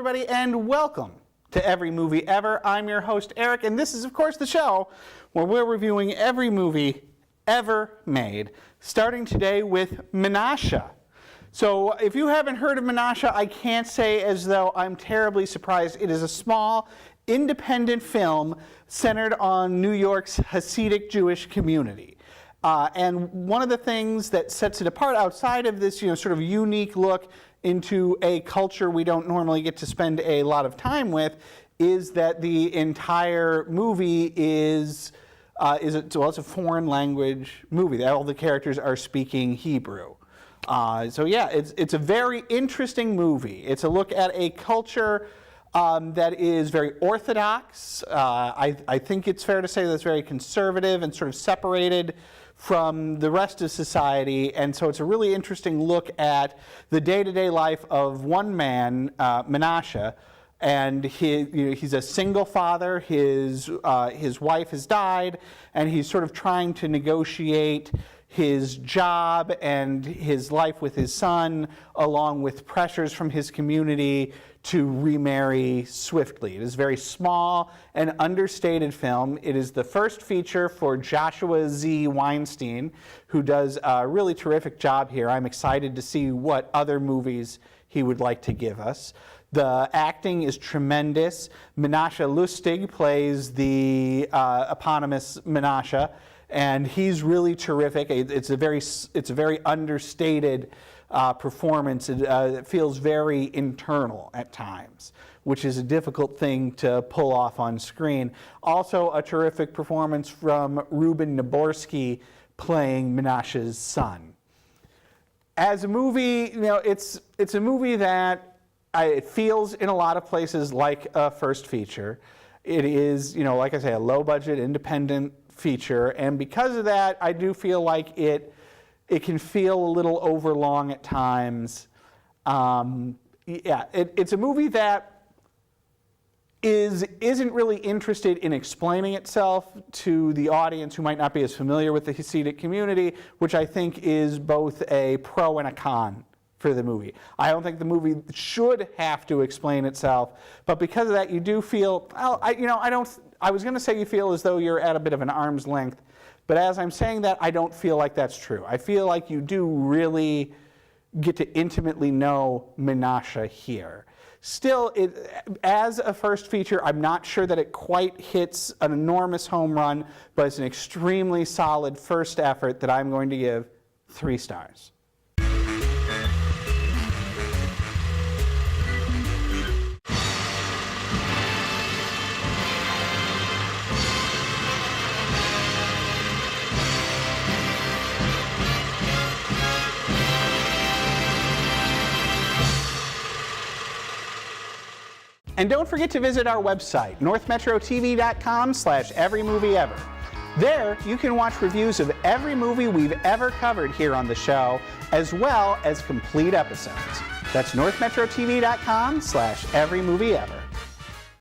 everybody, and welcome to Every Movie Ever. I'm your host, Eric, and this is, of course, the show where we're reviewing every movie ever made, starting today with Menashe. So if you haven't heard of Menashe, I can't say as though I'm terribly surprised. It is a small, independent film centered on New York's Hasidic Jewish community. And one of the things that sets it apart outside of this, sort of unique look into a culture we don't normally get to spend a lot of time with, is that the entire movie it's a foreign language movie. All the characters are speaking Hebrew. So yeah, it's a very interesting movie. It's a look at a culture that is very orthodox. I think it's fair to say that it's very conservative and sort of separated from the rest of society, and so it's a really interesting look at the day-to-day life of one man, Menashe, and he's a single father. His wife has died, and he's sort of trying to negotiate his job and his life with his son, along with pressures from his community to remarry swiftly. It is a very small and understated film. It is the first feature for Joshua Z. Weinstein, who does a really terrific job here. I'm excited to see what other movies he would like to give us. The acting is tremendous. Menashe Lustig plays the eponymous Menashe, and he's really terrific. It's a very understated performance. It feels very internal at times, which is a difficult thing to pull off on screen. Also, a terrific performance from Ruben Naborsky playing Menashe's son. As a movie, it's a movie that it feels in a lot of places like a first feature. It is, like I say, a low-budget, independent feature, and because of that, I do feel like it can feel a little overlong at times. It's a movie that isn't really interested in explaining itself to the audience who might not be as familiar with the Hasidic community, which I think is both a pro and a con for the movie. I don't think the movie should have to explain itself, but because of that, you do feel, I was going to say you feel as though you're at a bit of an arm's length, but as I'm saying that, I don't feel like that's true. I feel like you do really get to intimately know Menashe here. Still, as a first feature, I'm not sure that it quite hits an enormous home run, but it's an extremely solid first effort that I'm going to give 3 stars. And don't forget to visit our website, northmetrotv.com/everymovieever. There, you can watch reviews of every movie we've ever covered here on the show, as well as complete episodes. That's northmetrotv.com/everymovieever.